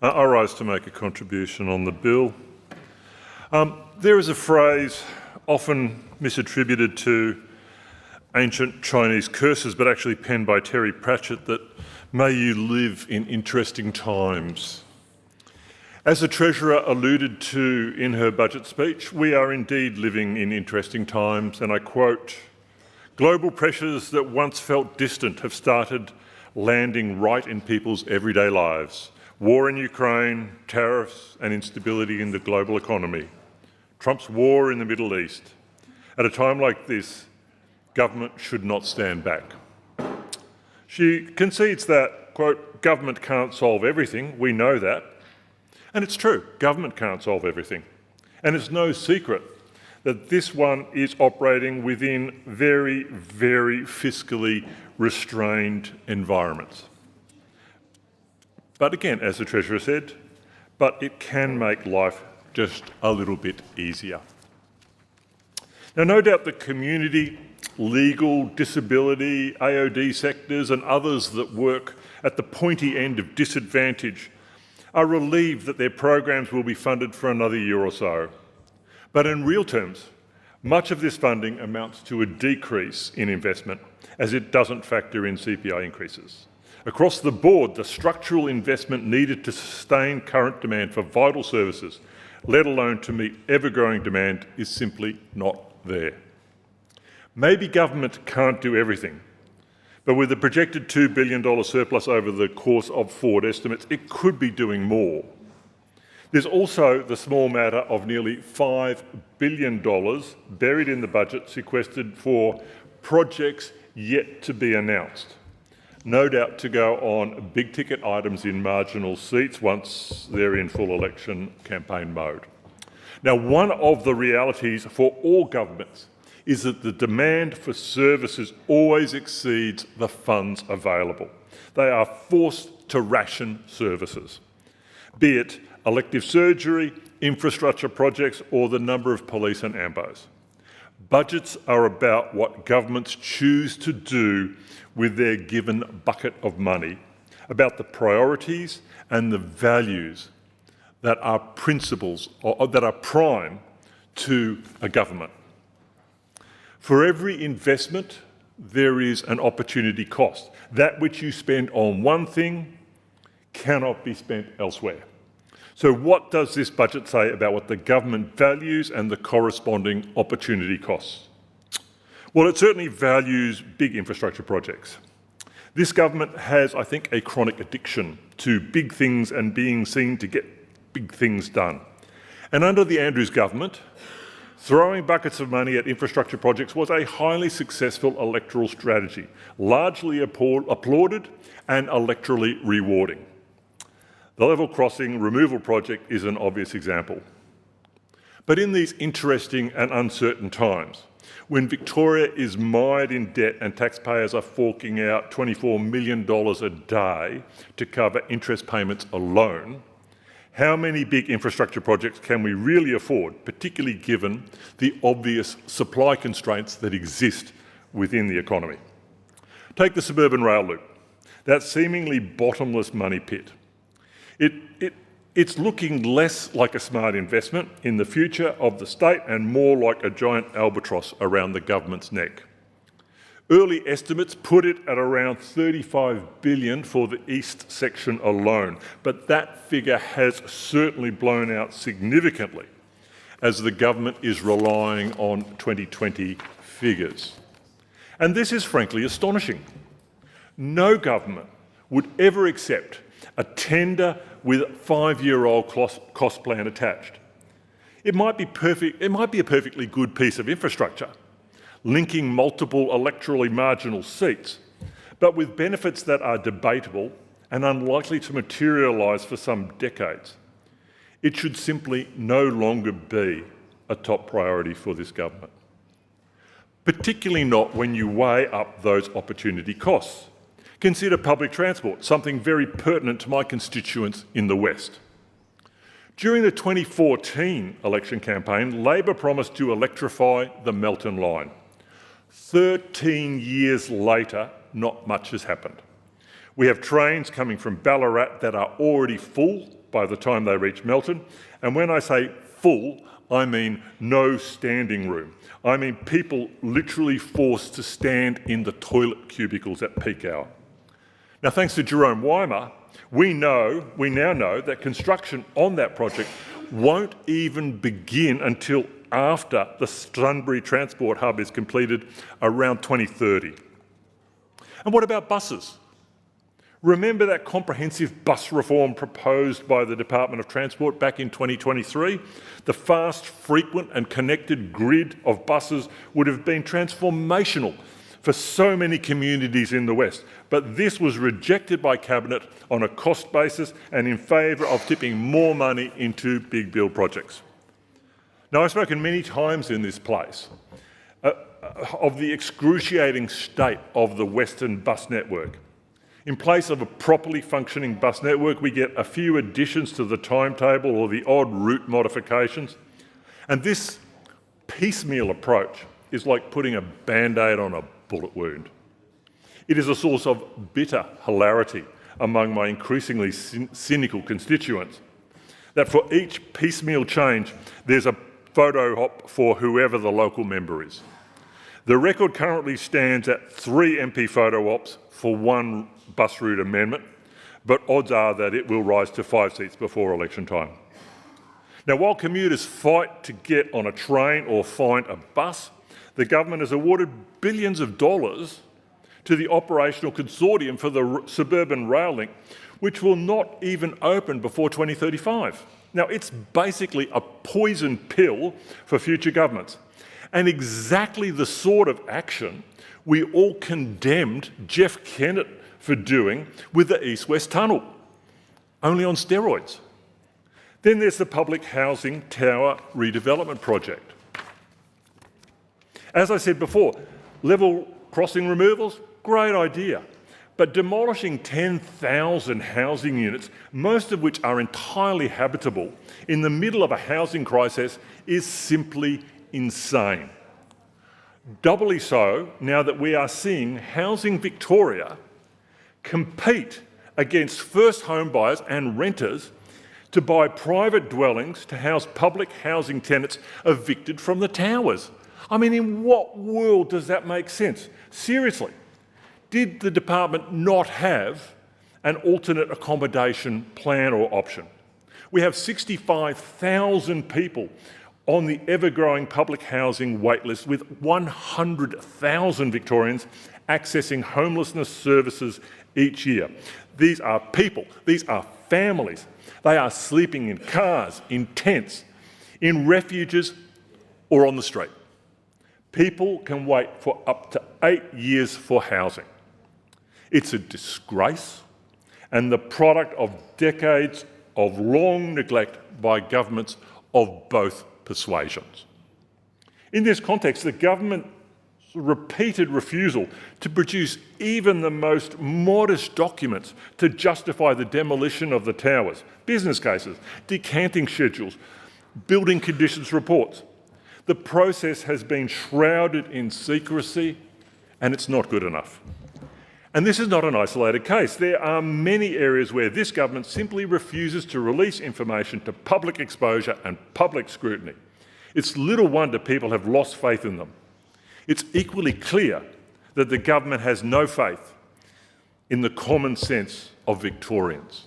I rise to make a contribution on the bill. There is a phrase often misattributed to ancient Chinese curses, but actually penned by Terry Pratchett, that may you live in interesting times. As the Treasurer alluded to in her budget speech, we are indeed living in interesting times, and I quote, "Global pressures that once felt distant have started landing right in people's everyday lives. War in Ukraine, tariffs and instability in the global economy. Trump's war in the Middle East. At a time like this, government should not stand back." She concedes that, quote, "government can't solve everything, we know that." And it's true, government can't solve everything. And it's no secret that this one is operating within very, very fiscally restrained environments. But again, as the Treasurer said, but it can make life just a little bit easier. Now, no doubt the community, legal, disability, AOD sectors and others that work at the pointy end of disadvantage are relieved that their programs will be funded for another year or so. But in real terms, much of this funding amounts to a decrease in investment as it doesn't factor in CPI increases. Across the board, the structural investment needed to sustain current demand for vital services, let alone to meet ever-growing demand, is simply not there. Maybe government can't do everything, but with a projected $2 billion surplus over the course of forward estimates, it could be doing more. There's also the small matter of nearly $5 billion buried in the budget sequestered for projects yet to be announced, no doubt to go on big-ticket items in marginal seats once they're in full election campaign mode. Now, one of the realities for all governments is that the demand for services always exceeds the funds available. They are forced to ration services, be it elective surgery, infrastructure projects, or the number of police and AMBOs. Budgets are about what governments choose to do with their given bucket of money, about the priorities and the values that are principles or that are prime to a government. For every investment, there is an opportunity cost. That which you spend on one thing cannot be spent elsewhere. So what does this budget say about what the government values and the corresponding opportunity costs? Well, it certainly values big infrastructure projects. This government has, I think, a chronic addiction to big things and being seen to get big things done. And under the Andrews government, throwing buckets of money at infrastructure projects was a highly successful electoral strategy, largely applauded and electorally rewarding. The level crossing removal project is an obvious example. But in these interesting and uncertain times, when Victoria is mired in debt and taxpayers are forking out $24 million a day to cover interest payments alone, how many big infrastructure projects can we really afford, particularly given the obvious supply constraints that exist within the economy? Take the Suburban Rail Loop, that seemingly bottomless money pit. It's looking less like a smart investment in the future of the state and more like a giant albatross around the government's neck. Early estimates put it at around $35 billion for the east section alone, but that figure has certainly blown out significantly as the government is relying on 2020 figures. And this is frankly astonishing. No government would ever accept a tender with a 5-year-old cost plan attached. It might be a perfectly good piece of infrastructure, linking multiple electorally marginal seats, but with benefits that are debatable and unlikely to materialise for some decades. It should simply no longer be a top priority for this government, particularly not when you weigh up those opportunity costs. Consider public transport, something very pertinent to my constituents in the West. During the 2014 election campaign, Labor promised to electrify the Melton line. 13 years later, not much has happened. We have trains coming from Ballarat that are already full by the time they reach Melton. And when I say full, I mean no standing room. I mean people literally forced to stand in the toilet cubicles at peak hour. Now, thanks to Jerome Weimer, we now know that construction on that project won't even begin until after the Sunbury Transport Hub is completed around 2030. And what about buses? Remember that comprehensive bus reform proposed by the Department of Transport back in 2023? The fast, frequent and connected grid of buses would have been transformational for so many communities in the West. But this was rejected by Cabinet on a cost basis and in favour of tipping more money into big build projects. Now, I've spoken many times in this place of the excruciating state of the Western bus network. In place of a properly functioning bus network, we get a few additions to the timetable or the odd route modifications. And this piecemeal approach is like putting a Band-Aid on a bullet wound. It is a source of bitter hilarity among my increasingly cynical constituents, that for each piecemeal change, there's a photo op for whoever the local member is. The record currently stands at 3 MP photo ops for one bus route amendment, but odds are that it will rise to 5 seats before election time. Now, while commuters fight to get on a train or find a bus, the government has awarded billions of dollars to the operational consortium for the Suburban Rail Link, which will not even open before 2035. Now, it's basically a poison pill for future governments, and exactly the sort of action we all condemned Jeff Kennett for doing with the East-West Tunnel, only on steroids. Then there's the public housing tower redevelopment project. As I said before, level crossing removals, great idea. But demolishing 10,000 housing units, most of which are entirely habitable, in the middle of a housing crisis is simply insane. Doubly so now that we are seeing Housing Victoria compete against first home buyers and renters to buy private dwellings to house public housing tenants evicted from the towers. I mean, in what world does that make sense? Seriously, did the department not have an alternate accommodation plan or option? We have 65,000 people on the ever-growing public housing waitlist, with 100,000 Victorians accessing homelessness services each year. These are people, these are families. They are sleeping in cars, in tents, in refuges or on the street. People can wait for up to 8 years for housing. It's a disgrace and the product of decades of long neglect by governments of both persuasions. In this context, the government's repeated refusal to produce even the most modest documents to justify the demolition of the towers, business cases, decanting schedules, building conditions reports. The process has been shrouded in secrecy, and it's not good enough. And this is not an isolated case. There are many areas where this government simply refuses to release information to public exposure and public scrutiny. It's little wonder people have lost faith in them. It's equally clear that the government has no faith in the common sense of Victorians.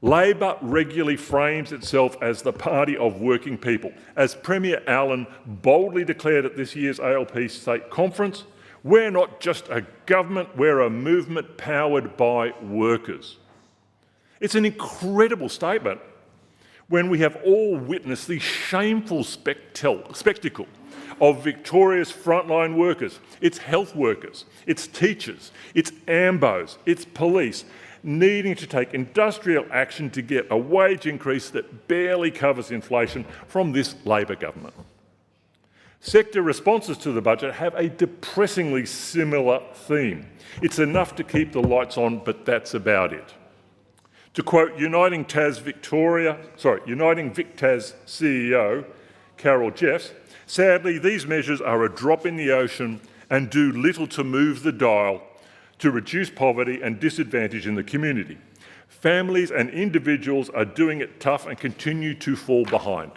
Labor regularly frames itself as the party of working people. As Premier Allen boldly declared at this year's ALP State Conference, we're not just a government, we're a movement powered by workers. It's an incredible statement when we have all witnessed the shameful spectacle of Victoria's frontline workers, its health workers, its teachers, its AMBOs, its police, needing to take industrial action to get a wage increase that barely covers inflation from this Labor government. Sector responses to the budget have a depressingly similar theme. It's enough to keep the lights on, but that's about it. To quote Uniting VicTaz CEO, Carol Jeffs, sadly, these measures are a drop in the ocean and do little to move the dial to reduce poverty and disadvantage in the community. Families and individuals are doing it tough and continue to fall behind.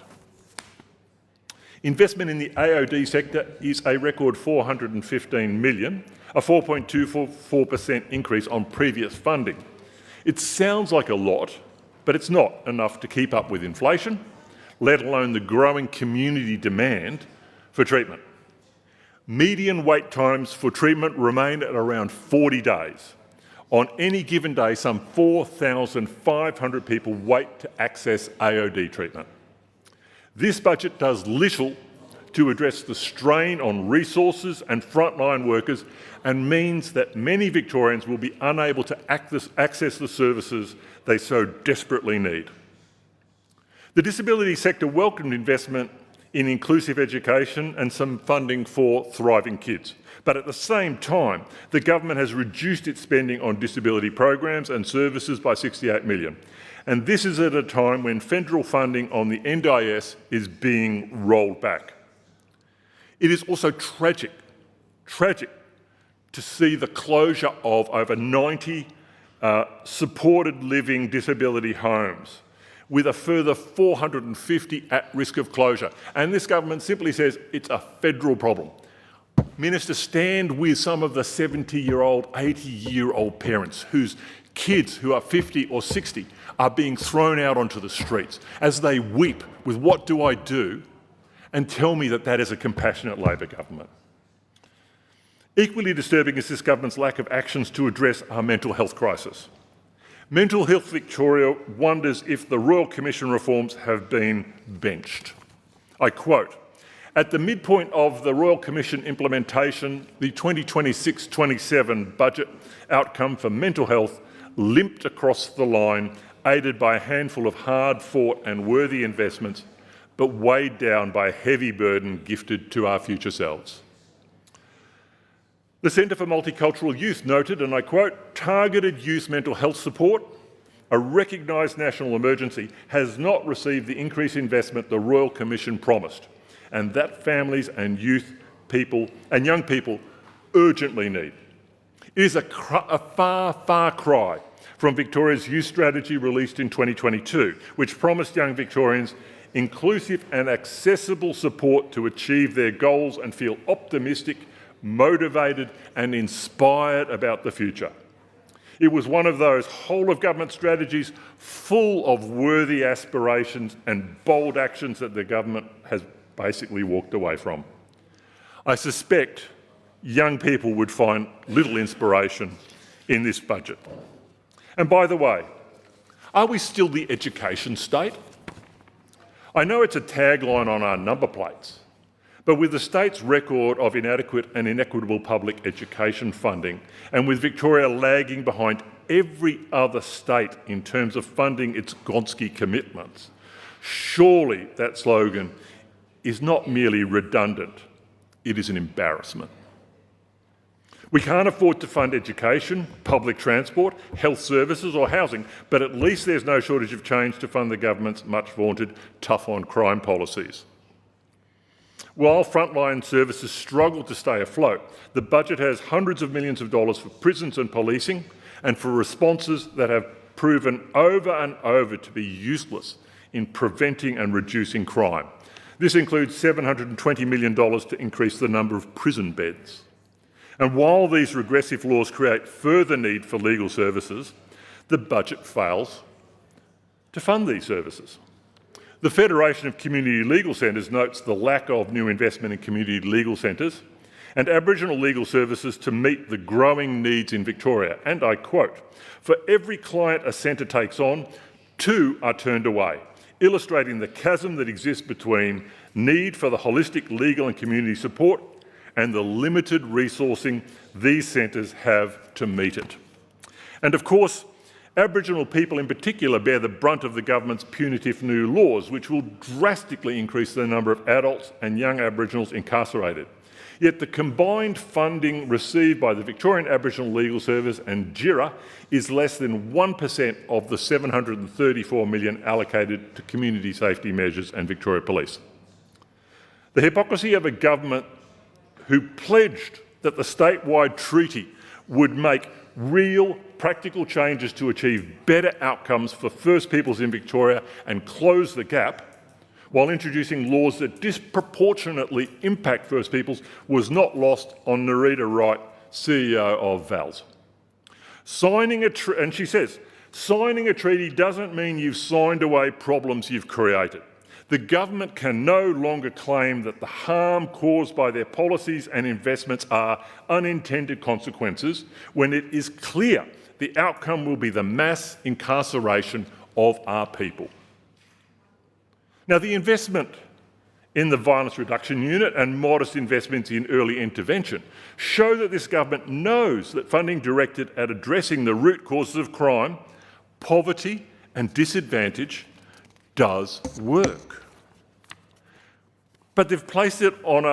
Investment in the AOD sector is a record $415 million, a 4.24% increase on previous funding. It sounds like a lot, but it's not enough to keep up with inflation, let alone the growing community demand for treatment. Median wait times for treatment remain at around 40 days. On any given day, some 4,500 people wait to access AOD treatment. This budget does little to address the strain on resources and frontline workers and means that many Victorians will be unable to access the services they so desperately need. The disability sector welcomed investment in inclusive education and some funding for thriving kids. But at the same time, the government has reduced its spending on disability programs and services by $68 million. And this is at a time when federal funding on the NDIS is being rolled back. It is also tragic to see the closure of over 90 supported living disability homes, with a further 450 at risk of closure. And this government simply says it's a federal problem. Minister, stand with some of the 70-year-old, 80-year-old parents whose kids who are 50 or 60 are being thrown out onto the streets as they weep with "what do I do?" and tell me that that is a compassionate Labor government. Equally disturbing is this government's lack of actions to address our mental health crisis. Mental Health Victoria wonders if the Royal Commission reforms have been benched. I quote, "At the midpoint of the Royal Commission implementation, the 2026-27 budget outcome for mental health limped across the line, aided by a handful of hard-fought and worthy investments, but weighed down by a heavy burden gifted to our future selves." The Centre for Multicultural Youth noted, and I quote, "Targeted youth mental health support, a recognised national emergency, has not received the increased investment the Royal Commission promised, and that families and young people urgently need." It is a far cry from Victoria's youth strategy released in 2022, which promised young Victorians inclusive and accessible support to achieve their goals and feel optimistic, motivated and inspired about the future. It was one of those whole-of-government strategies full of worthy aspirations and bold actions that the government has basically walked away from. I suspect young people would find little inspiration in this budget. And by the way, are we still the education state? I know it's a tagline on our number plates, but with the state's record of inadequate and inequitable public education funding, and with Victoria lagging behind every other state in terms of funding its Gonski commitments, surely that slogan is not merely redundant, it is an embarrassment. We can't afford to fund education, public transport, health services or housing, but at least there's no shortage of change to fund the government's much-vaunted tough-on-crime policies. While frontline services struggle to stay afloat, the budget has hundreds of millions of dollars for prisons and policing and for responses that have proven over and over to be useless in preventing and reducing crime. This includes $720 million to increase the number of prison beds. And while these regressive laws create further need for legal services, the budget fails to fund these services. The Federation of Community Legal Centres notes the lack of new investment in community legal centres and Aboriginal legal services to meet the growing needs in Victoria. And I quote, "For every client a centre takes on, 2 are turned away, illustrating the chasm that exists between need for the holistic legal and community support and the limited resourcing these centres have to meet it." And of course, Aboriginal people in particular bear the brunt of the government's punitive new laws, which will drastically increase the number of adults and young Aboriginals incarcerated. Yet the combined funding received by the Victorian Aboriginal Legal Service and GIRA is less than 1% of the $734 million allocated to community safety measures and Victoria Police. The hypocrisy of a government who pledged that the statewide treaty would make real practical changes to achieve better outcomes for First Peoples in Victoria and close the gap, while introducing laws that disproportionately impact First Peoples, was not lost on Nerita Wright, CEO of VALS. And she says, signing a treaty doesn't mean you've signed away problems you've created. The government can no longer claim that the harm caused by their policies and investments are unintended consequences when it is clear the outcome will be the mass incarceration of our people. Now, the investment in the Violence Reduction Unit and modest investments in early intervention show that this government knows that funding directed at addressing the root causes of crime, poverty and disadvantage does work. But they've placed it all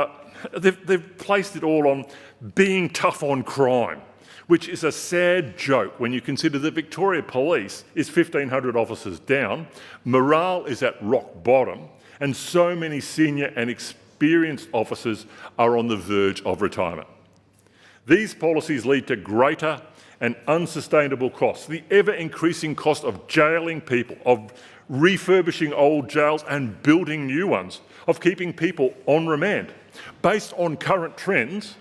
on being tough on crime, which is a sad joke when you consider that Victoria Police is 1,500 officers down, morale is at rock bottom, and so many senior and experienced officers are on the verge of retirement. These policies lead to greater and unsustainable costs, the ever-increasing cost of jailing people, of refurbishing old jails and building new ones, of keeping people on remand. Based on current trends,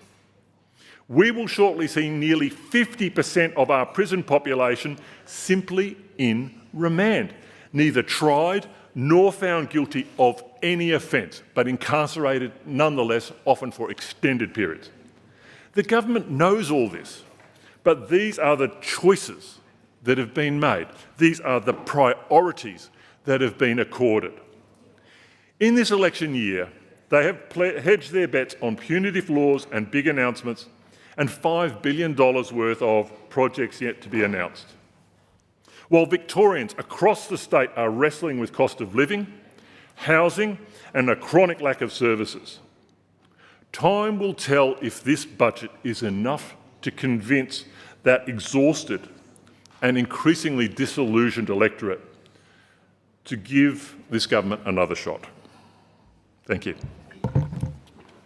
we will shortly see nearly 50% of our prison population simply in remand, neither tried nor found guilty of any offence, but incarcerated nonetheless, often for extended periods. The government knows all this, but these are the choices that have been made. These are the priorities that have been accorded. In this election year, they have hedged their bets on punitive laws and big announcements, and $5 billion worth of projects yet to be announced. While Victorians across the state are wrestling with cost of living, housing, and a chronic lack of services, time will tell if this budget is enough to convince that exhausted and increasingly disillusioned electorate to give this government another shot. Thank you.